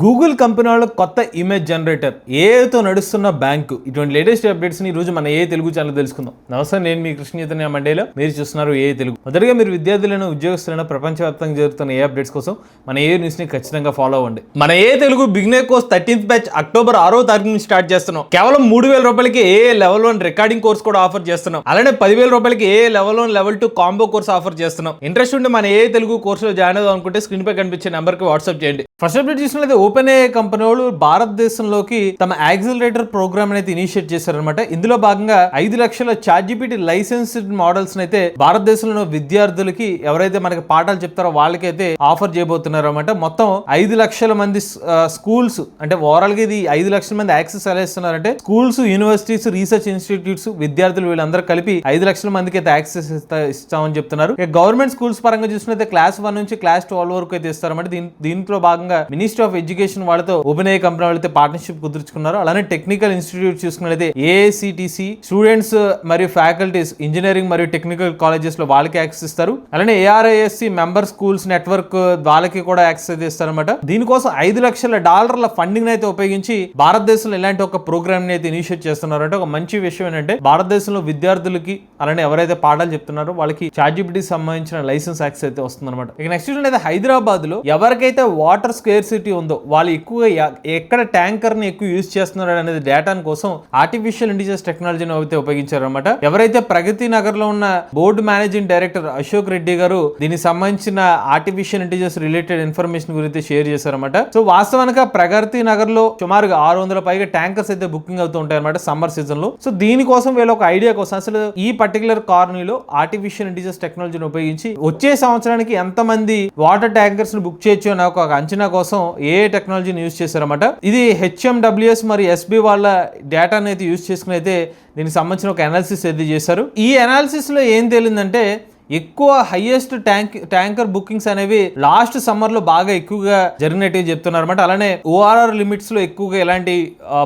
Google company వాళ్ళ కొత్త image generator ఏతో నడుస్తున్న బ్యాంకు ఇటువంటి లేటెస్ట్ అప్డేట్స్ ని ఈ రోజు మన ఏ తెలుగు ఛానల్ తెలుసుకుందాం. నమస్తే, నేను మీ కృష్ణ చైతన్య మండేలో మీరు చూస్తున్నారు ఏ తెలుగు. మొదటిగా మీరు విద్యార్థులను ఉద్యోగస్తులను ప్రపంచవ్యాప్తంగా జరుగుతున్న ఏ అప్డేట్స్ కోసం మన ఏ న్యూస్ ని ఖచ్చితంగా ఫాలో అవ్వండి. మన ఏ Telugu beginner course 13th batch October 6వ తారీఖు నుంచి స్టార్ట్ చేస్తున్నాం. కేవలం 3,000 రూపాయలకి ఏ లెవెల్ 1 రికార్డింగ్ కోర్స్ కూడా ఆఫర్ చేస్తున్నాం. అలానే 10,000 రూపాయలకి ఏ level 1 level 2 combo course offer చేస్తున్నాం. ఇంట్రెస్ట్ ఉంటే మన ఏ తెలుగు కోర్సులో జాయిన్ అవుదాం అనుకుంటే స్క్రీన్ పై కనిపించే నెంబర్ కి వాట్సాప్ చేయండి. ఫస్ట్ అప్డేట్ చూసినట్లయితే ఓపెన్ ఏ కంపెనీ వాళ్ళు భారతదేశంలోకి తమ యాక్సిలరేటర్ ప్రోగ్రామ్ అయితే ఇనిషియేట్ చేశారనమాట. ఇందులో భాగంగా 5 లక్షల ChatGPT లైసెన్స్డ్ మోడల్స్ అయితే భారతదేశంలో విద్యార్థులకి ఎవరైతే మనకి పాఠాలు చెప్తారో వాళ్ళకైతే ఆఫర్ చేయబోతున్నారు అనమాట. మొత్తం 5 లక్షల మంది స్కూల్స్ అంటే ఓవరాల్ గా ఇది 5 లక్షల మంది యాక్సెస్ ఎలా ఇస్తున్నారంటే స్కూల్స్, యూనివర్సిటీస్, రీసెర్చ్ ఇన్స్టిట్యూట్స్, విద్యార్థులు వీళ్ళందరూ కలిపి 5 లక్షల మందికి అయితే యాక్సెస్ ఇస్తామని చెప్తున్నారు. గవర్నమెంట్ స్కూల్స్ పరంగా చూసినట్లయితే క్లాస్ 1 నుంచి క్లాస్ 12 వరకు అయితే ఇస్తారన్నమాట. దీంట్లో భాగంగా మినిస్ట్రీ ఆఫ్ ఎడ్యుకేషన్ వాళ్ళతో ఓపెన్ ఏ కంపెనీ వాళ్ళతో పార్ట్నర్షిప్ కుదుర్చుకున్నారు. అలానే టెక్నికల్ ఇన్స్టిట్యూట్ చూసుకున్నట్లయితే ఏఐసిటిసి స్టూడెంట్స్ మరియు ఫ్యాకల్టీస్ ఇంజనీరింగ్ మరియు టెక్నికల్ కాలేజెస్ లో వాళ్ళకి యాక్సెస్ ఇస్తారు. అలానే ARISC మెంబర్ స్కూల్స్ నెట్వర్క్ వాళ్ళకి కూడా యాక్సెస్ అయితే ఇస్తారన్నమాట. దీనికోసం $5 లక్షల ఫండింగ్ అయితే ఉపయోగించి భారతదేశంలో ఇలాంటి ఒక ప్రోగ్రామ్ ని అయితే ఇనిషియేట్ చేస్తున్నారు. అంటే ఒక మంచి విషయం ఏంటంటే భారతదేశంలో విద్యార్థులకి అలానే ఎవరైతే పాఠాలు చెప్తున్నారో వాళ్ళకి ChatGPT సంబంధించిన లైసెన్స్ యాక్సెస్ అయితే వస్తుందన్నమాట. ఇక నెక్స్ట్ అయితే హైదరాబాద్ లో ఎవరికైతే వాటర్ స్కేర్ సిటీ ఉందో వాళ్ళు ఎక్కువగా ఎక్కడ ట్యాంకర్ ని ఎక్కువ యూజ్ చేస్తున్నారు అనేది డేటా కోసం ఆర్టిఫిషియల్ ఇంటెలిజెన్స్ టెక్నాలజీని అయితే ఉపయోగించారన్నమాట. ఎవరైతే ప్రగతి నగర్ లో ఉన్న board managing director Ashok Reddy గారు దీనికి సంబంధించిన ఆర్టిఫిషియల్ ఇంటెలిజెన్స్ రిలేటెడ్ ఇన్ఫర్మేషన్ గురించి షేర్ చేశారన్నమాట. సో వాస్తవానికి ప్రగతి నగర్ లో సుమారుగా 600 పైగా ట్యాంకర్స్ అయితే బుకింగ్ అవుతూ ఉంటాయి అన్నమాట సమ్మర్ సీజన్ లో. సో దీనికోసం వీళ్ళ ఒక ఐడియా కోసం అసలు ఈ పర్టికులర్ కాలనీలో ఆర్టిఫిషియల్ ఇంటెలిజెన్స్ టెక్నాలజీని ఉపయోగించి వచ్చే సంవత్సరానికి ఎంతమంది వాటర్ ట్యాంకర్స్ ని బుక్ చేయొచ్చు అనే ఒక అంచనా కోసం ఏ టెక్నాలజీని యూజ్ చేశారన్నమాట. ఇది HMWS మరియు SB వాళ్ళ డేటాను అయితే యూజ్ చేసుకుని అయితే దీనికి సంబంధించిన ఒక అనాలిసిస్ అయితే చేశారు. ఈ అనాలిసిస్ లో ఏం తేలిందంటే ఎక్కువ హైయెస్ట్ ట్యాంకర్ బుకింగ్స్ అనేవి లాస్ట్ సమ్మర్ లో బాగా ఎక్కువగా జరిగినట్టు చెప్తున్నారు అనమాట. అలానే ORR లిమిట్స్ లో ఎక్కువగా ఇలాంటి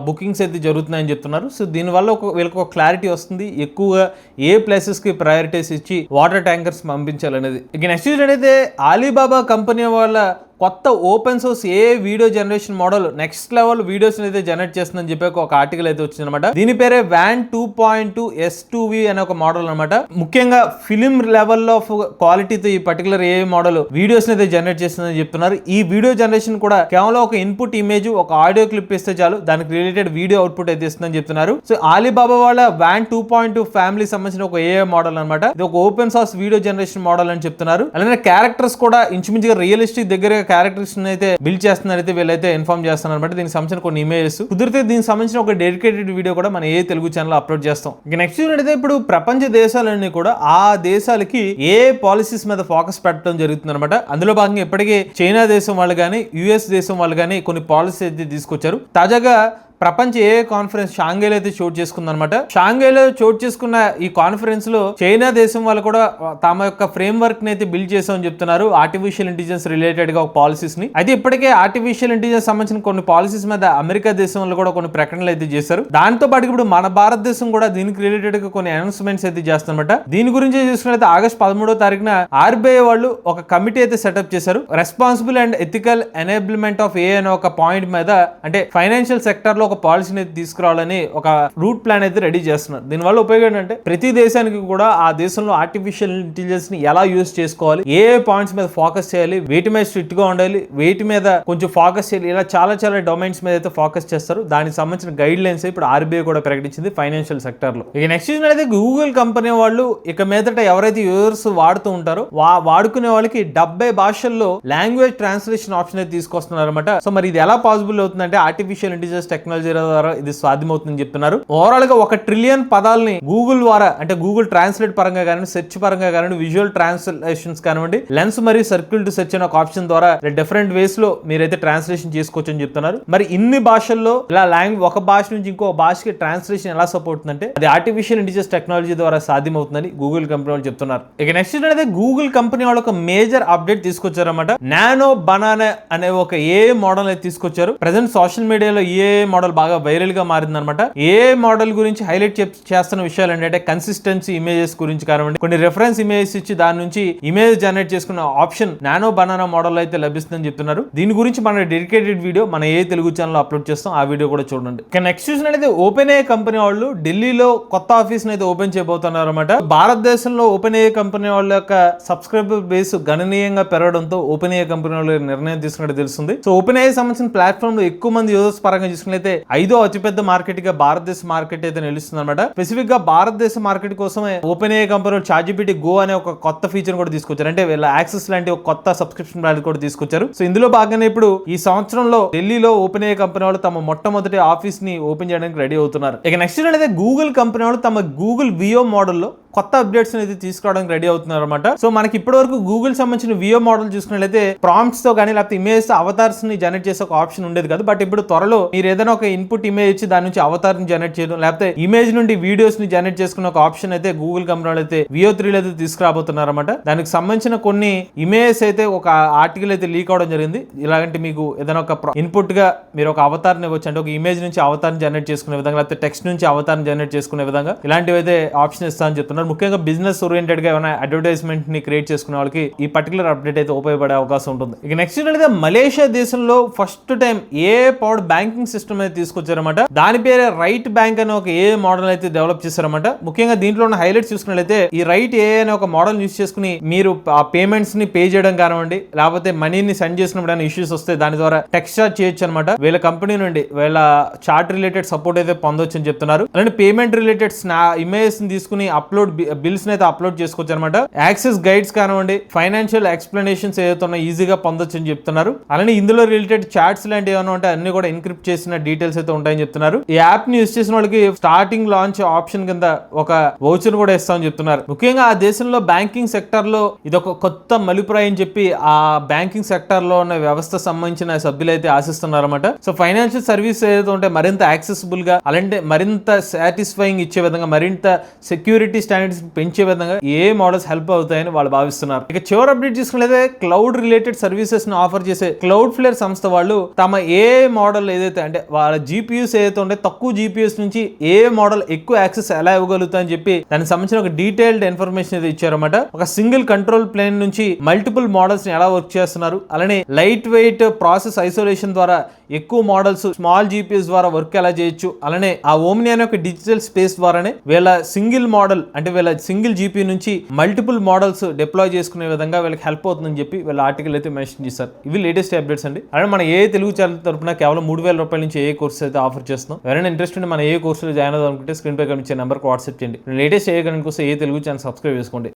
బుకింగ్స్ అయితే జరుగుతున్నాయని చెప్తున్నారు. సో దీనివల్ల వీళ్ళకి ఒక క్లారిటీ వస్తుంది ఎక్కువగా ఏ ప్లేసెస్ కి ప్రయారిటీస్ ఇచ్చి వాటర్ ట్యాంకర్స్ పంపించాలనేది. ఇక నెక్స్ట్ అయితే ఆలీబాబా కంపెనీ వాళ్ళ కొత్త open source A video generation model next level videos అయితే జనరేట్ చేస్తుందని చెప్పి ఒక ఆర్టికల్ అయితే వచ్చింది అనమాట. దీని పేరే WAN 2.2 S2V అనే ఒక మోడల్ అనమాట. ముఖ్యంగా ఫిలిం లెవెల్ ఆఫ్ క్వాలిటీతో ఈ పర్టికులర్ ఏ మోడల్ వీడియోస్ అయితే జనరేట్ చేస్తుందని చెప్తున్నారు. ఈ వీడియో జనరేషన్ కూడా కేవలం ఒక ఇన్పుట్ ఇమేజ్, ఒక ఆడియో క్లిప్ ఇస్తే చాలు దానికి రిలేటెడ్ వీడియో అవుట్పుట్ అయితే ఇస్తుందని చెప్తున్నారు. సో ఆలీబాబా వాళ్ళ WAN 2.2 ఫ్యామిలీ సంబంధించిన ఒక ఏ మోడల్ అనమాట. ఇది ఒక open source video generation model అని చెప్తున్నారు. అలానే క్యారెక్టర్స్ కూడా ఇంచుమించుగా రియలిస్టిక్ దగ్గర క్యారెక్టర్స్ అయితే బిల్డ్ చేస్తున్నారైతే వీళ్ళైతే ఇన్ఫార్మ్ చేస్తున్నారు అనమాట. దీనికి సంబంధించిన కొన్ని ఇమేజెస్ కుదిరితే దీనికి సంబంధించిన ఒక డెడికేటెడ్ వీడియో కూడా మన ఏ తెలుగు ఛానల్ అప్లోడ్ చేస్తాం. ఇక నెక్స్ట్ అయితే ఇప్పుడు ప్రపంచ దేశాలన్నీ కూడా ఆ దేశాలకి ఏ పాలసీస్ మీద ఫోకస్ పెట్టడం జరుగుతుంది అనమాట. అందులో భాగంగా ఇప్పటికే చైనా దేశం వాళ్ళు కానీ US దేశం వాళ్ళు కానీ కొన్ని పాలసీ అయితే తీసుకొచ్చారు. తాజాగా ప్రపంచ ఏ కాన్ఫరెన్స్ షాంఘైలో అయితే చోటు చేసుకుందనమాట. షాంఘైలో చోటు చేసుకున్న ఈ కాన్ఫరెన్స్ లో చైనా దేశం వాళ్ళు కూడా తమ యొక్క ఫ్రేమ్ వర్క్ ని అయితే బిల్డ్ చేసామని చెప్తున్నారు ఆర్టిఫిషియల్ ఇంటెలిజెన్స్ రిలేటెడ్ గా ఒక పాలసీస్ ని. అయితే ఇప్పటికే ఆర్టిఫిషియల్ ఇంటెలిజెన్స్ సంబంధించిన కొన్ని పాలసీస్ మీద అమెరికా దేశం వాళ్ళు కూడా కొన్ని ప్రకటనలు అయితే చేశారు. దాంతో పాటు ఇప్పుడు మన భారతదేశం కూడా దీనికి రిలేటెడ్ గా కొన్ని అనౌన్స్మెంట్స్ అయితే చేస్తారన్నమాట. దీని గురించి చూసుకున్నట్లయితే ఆగస్ట్ 13వ తారీఖున RBI వాళ్ళు ఒక కమిటీ అయితే సెటప్ చేశారు. Responsible and ethical enablement of A అనే ఒక పాయింట్ మీద అంటే ఫైనాన్షియల్ సెక్టర్ లో ఒక పాలసీని అయితే తీసుకురావాలని ఒక రూట్ ప్లాన్ అయితే రెడీ చేస్తున్నారు. దీనివల్ల ఉపయోగం ఏంటంటే ప్రతి దేశానికి కూడా ఆ దేశంలో ఆర్టిఫిషియల్ ఇంటెలిజెన్స్ ని ఎలా యూజ్ చేసుకోవాలి, ఏ పాయింట్స్ మీద ఫోకస్ చేయాలి, వేటి మీద స్ట్రిక్ట్ గా ఉండాలి, వేటి మీద కొంచెం ఫోకస్ చేయాలి, ఇలా చాలా డొమైన్స్ మీద అయితే ఫోకస్ చేస్తారు. దానికి సంబంధించిన గైడ్ లైన్స్ ఇప్పుడు RBI కూడా ప్రకటించింది ఫైనాన్షియల్ సెక్టర్ లో. ఇక నెక్స్ట్ అయితే గూగుల్ కంపెనీ వాళ్ళు ఇక మీదట ఎవరైతే యూజర్స్ వాడుతూ ఉంటారో వాడుకునే వాళ్ళకి 70 భాషల్లో లాంగ్వేజ్ ట్రాన్స్లేషన్ ఆప్షన్ అయితే తీసుకొస్తున్నారు అనమాట. సో మరి ఇది ఎలా పాసిబుల్ అవుతుందంటే ఆర్టిఫిషియల్ ఇంటెలిజెన్స్ టెక్నాలజీ ద్వారా ఇది సాధ్యమవుతుందని చెప్తున్నారు. ఓవరాల్ గా 1 ట్రిలియన్ పదాలని గూగుల్ ద్వారా అంటే గూగుల్ ట్రాన్స్లేట్ పరంగా కానీ, సెర్చ్ పరంగా కానీ, విజువల్ ట్రాన్స్లేషన్స్ కానివ్వండి, లెన్స్ మరియు సర్కిల్ టు సెర్చ్ అనే ఒక ఆప్షన్ ద్వారా డిఫరెంట్ వేస్ లో మీరైతే ట్రాన్స్లేషన్ చేసుకోవచ్చు అని చెప్తున్నారు. మరి ఇన్ని భాషల్లో ఇలా ఒక భాష నుంచి ఇంకో భాషకి ట్రాన్స్లేషన్ ఎలా సపోర్ట్ అవుతుందంటే అది ఆర్టిఫిషియల్ ఇంటెలిజెన్స్ టెక్నాలజీ ద్వారా సాధ్యమవుతుందని గూగుల్ కంపెనీ వాళ్ళు చెప్తున్నారు. ఇక నెక్స్ట్ అయితే గూగుల్ కంపెనీ వాళ్ళు ఒక మేజర్ అప్డేట్ తీసుకొచ్చారన్నమాట. నానో బనానా అనే ఒక ఏ మోడల్ అయితే తీసుకొచ్చారు. ప్రెసెంట్ సోషల్ మీడియాలో ఏ మోడల్ చాలా బాగా వైరల్ గా మారిందనమాట. ఏ మోడల్ గురించి హైలైట్ చేస్తున్న విషయాలు ఏంటంటే కన్సిస్టెన్సీ ఇమేజెస్ గురించి కానివ్వండి, కొన్ని రెఫరెన్స్ ఇమేజెస్ ఇచ్చి దాని నుంచి ఇమేజ్ జనరేట్ చేసుకున్న ఆప్షన్ నానో బనానా మోడల్ అయితే లభిస్తుందని చెప్తున్నారు. దీని గురించి మన డెడికేటెడ్ వీడియో మన ఏ తెలుగు ఛానల్ అప్లోడ్ చేస్తాం, ఆ వీడియో కూడా చూడండి. ఇక నెక్స్ట్ చూసినట్లయితే ఓపెన్ ఏ కంపెనీ వాళ్ళు ఢిల్లీలో కొత్త ఆఫీస్ అయితే ఓపెన్ చేయబోతున్నారు అనమాట. భారతదేశంలో ఓపెన్ ఏ కంపెనీ వాళ్ళ యొక్క సబ్స్క్రైబర్ బేస్ గణనీయంగా పెరగడంతో ఓపెన్ ఏ కంపెనీ వాళ్ళు నిర్ణయం తీసుకున్నట్టు తెలుస్తుంది. సో ఓపెన్ ఏ సంబంధించిన ప్లాట్ఫామ్ లో ఎక్కువ మంది యూజర్స్ పరంగా చూసుకున్నట్లయితే 5వ అతిపెద్ద మార్కెట్ గా భారతదేశ మార్కెట్ అయితే నిలుస్తుంది అనమాట. స్పెసిఫిక్ గా భారతదేశ మార్కెట్ కోసమే ఓపెన్ ఏ కంపెనీ ChatGPT Go అనే ఒక కొత్త ఫీచర్ కూడా తీసుకొచ్చారు. అంటే వీళ్ళ యాక్సెస్ లాంటి ఒక కొత్త సబ్స్క్రిప్షన్ బ్రాండ్ కూడా తీసుకొచ్చారు. సో ఇందులో భాగంగా ఇప్పుడు ఈ సంవత్సరంలో ఢిల్లీలో ఓపెన్ ఏ కంపెనీ వాళ్ళు తమ మొట్టమొదటి ఆఫీస్ ని ఓపెన్ చేయడానికి రెడీ అవుతున్నారు. ఇక నెక్స్ట్ అయితే గూగుల్ కంపెనీ వాళ్ళు తమ గూగుల్ వియో మోడల్లో కొత్త అప్డేట్స్ అయితే తీసుకురావడానికి రెడీ అవుతున్నారు అనమాట. సో మనకి ఇప్పటి వరకు గూగుల్ సంబంధించిన వియో మోడల్ చూసుకున్నట్లయితే ప్రాంప్ట్స్ తో కానీ లేకపోతే ఇమేజ్ అవతార్స్ ని జనరేట్ చేసే ఒక ఆప్షన్ ఉండేది కదా. బట్ ఇప్పుడు త్వరలో మీరు ఏదైనా ఒక ఇన్పుట్ ఇమేజ్ ఇచ్చి దాని నుంచి అవతార్ ని జనరేట్ చేయడం లేకపోతే ఇమేజ్ నుండి వీడియోస్ ని జనరేట్ చేసుకున్న ఒక ఆప్షన్ అయితే గూగుల్ కంపెనీ అయితే వియో 3 అయితే తీసుకురాబోతున్నారు అనమాట. దానికి సంబంధించిన కొన్ని ఇమేజెస్ అయితే ఒక ఆర్టికల్ అయితే లీక్ అవడం జరిగింది. ఇలాంటి మీకు ఏదైనా ఒక ఇన్పుట్ గా మీరు ఒక అవతార్ ని ఇవ్వచ్చు, అంటే ఒక ఇమేజ్ నుంచి అవతార్ జనరేట్ చేసుకునే విధంగా లేకపోతే టెక్స్ట్ నుంచి అవతార్ జనరేట్ చేసుకునే విధంగా ఇలాంటివి అయితే ఆప్షన్ ఇస్తామని చెప్తున్నారు. ముఖ్యంగా బిజినెస్ ఓరియంటెడ్ గా ఏమైనా అడ్వర్టైజ్మెంట్ ని క్రియేట్ చేసుకునే వాళ్ళకి ఈ పర్టికులర్ అప్డేట్ అయితే ఉపయోగపడే అవకాశం ఉంటుంది. ఇక నెక్స్ట్ అయితే మలేషియా దేశంలో ఫస్ట్ టైం ఏ పవర్డ్ బ్యాంకింగ్ సిస్టమ్ అయితే తీసుకొచ్చారన్నమాట. దాని పేరే రైట్ బ్యాంక్ అనే ఒక ఏ మోడల్ అయితే డెవలప్ చేశారన్నమాట. ముఖ్యంగా దీంట్లో ఉన్న హైలైట్స్ చూసుకున్నట్లయితే ఈ రైట్ ఏ అనే ఒక మోడల్ యూస్ చేసుకుని మీరు ఆ పేమెంట్స్ ని పే చేయడం కానివ్వండి లేకపోతే మనీని సెండ్ చేసినప్పుడు ఇష్యూస్ వస్తే దాని ద్వారా టెక్స్ట్ చార్జ్ చేయొచ్చు అనమాట. వీళ్ళ కంపెనీ నుండి వీళ్ళ చార్ట్ రిలేటెడ్ సపోర్ట్ అయితే పొందొచ్చు అని చెప్తున్నారు. అలాంటి పేమెంట్ రిలేటెడ్ ఇమేజ్ ని తీసుకుని అప్లోడ్ బిల్స్ అయితే అప్లోడ్ చేసుకోవచ్చు అనమాట. యాక్సెస్ గైడ్స్ కానివ్వండి ఫైనాన్షియల్ ఎక్స్ప్లెనేషన్స్ ఏదైతే ఉన్నాయో ఈజీగా పొందొచ్చు అని చెప్తున్నారు. అలానే ఇందులో రిలేటెడ్ చాట్స్ లాంటివి ఏమైనా ఉంటే అన్ని కూడా ఎన్క్రిప్ట్ చేసిన డీటెయిల్స్ అయితే ఉంటాయని చెప్తున్నారు. ఈ యాప్ ని యూస్ చేసిన వాళ్ళకి స్టార్టింగ్ లాంచ్ ఆప్షన్ కింద ఒక వౌచర్ కూడా ఇస్తామని చెప్తున్నారు. ముఖ్యంగా ఆ దేశంలో బ్యాంకింగ్ సెక్టర్ లో ఇది ఒక కొత్త మలుపురాయి అని చెప్పి ఆ బ్యాంకింగ్ సెక్టర్ లో ఉన్న వ్యవస్థ సంబంధించిన సభ్యులు అయితే ఆశిస్తున్నారు అనమాట. సో ఫైనాన్షియల్ సర్వీస్ ఏదైతే ఉంటే మరింత యాక్సెసిబుల్ గా అలాంటి మరింత సాటిస్ఫైయింగ్ ఇచ్చే విధంగా మరింత సెక్యూరిటీ స్టాండర్డ్స్ పెంచే విధంగా ఏ మోడల్స్ హెల్ప్ అవుతాయని వాళ్ళు భావిస్తున్నారు. ఇక చివరి అప్డేట్ చూసుకున్నట్లయితే క్లౌడ్ రిలేటెడ్ సర్వీసెస్ ను ఆఫర్ చేసే క్లౌడ్ ఫ్లేర్ సంస్థ వాళ్ళు తమ ఏ మోడల్ ఏదైతే అంటే వాళ్ళ జీపీయూస్ ఏదైతే ఉంటే తక్కువ జీపీయూస్ నుంచి ఏ మోడల్ ఎక్కువ యాక్సెస్ ఎలా ఇవ్వగలుగుతాయని చెప్పి దానికి సంబంధించిన ఒక డీటెయిల్డ్ ఇన్ఫర్మేషన్ అయితే ఇచ్చారన్నమాట. ఒక సింగిల్ కంట్రోల్ ప్లేన్ నుంచి మల్టిపుల్ మోడల్స్ ని ఎలా వర్క్ చేస్తున్నారు, అలానే లైట్ వెయిట్ ప్రాసెస్ ఐసోలేషన్ ద్వారా ఎక్కువ మోడల్స్ స్మాల్ జీపీఎస్ ద్వారా వర్క్ ఎలా చేయొచ్చు, అలానే ఆ ఓమ్ని అనే ఒక డిజిటల్ స్పేస్ ద్వారానే వీళ్ళ సింగిల్ మోడల్ అంటే వీళ్ళ సింగిల్ జీపీ నుంచి మల్టిపుల్ మోడల్స్ డిప్లాయ్ చేసుకునే విధంగా వీళ్ళకి హెల్ప్ అవుతుందని చెప్పి వీళ్ళ ఆర్టికల్ అయితే మెన్షన్ చేశారు. ఇవి లేటెస్ట్ అప్డేట్స్ అండి. అలానే మన ఏ తెలుగు ఛానల్ తరపున కేవలం 3,000 రూపాయల నుంచి ఏ కోర్సెస్ అయితే ఆఫర్ చేస్తున్నాం. ఎవరైనా ఇంట్రెస్ట్ ఉంటే మన ఏ కోర్సులో జాయిన్ అవుదాం అనుకుంటే స్క్రీన్ పై కనిపించే నెంబర్కి వాట్సాప్ చేయండి. లేటెస్ట్ ఏ కరెంట్ కోసం ఏ తెలుగు ఛానల్ సబ్స్క్రైబ్ చేసుకోండి.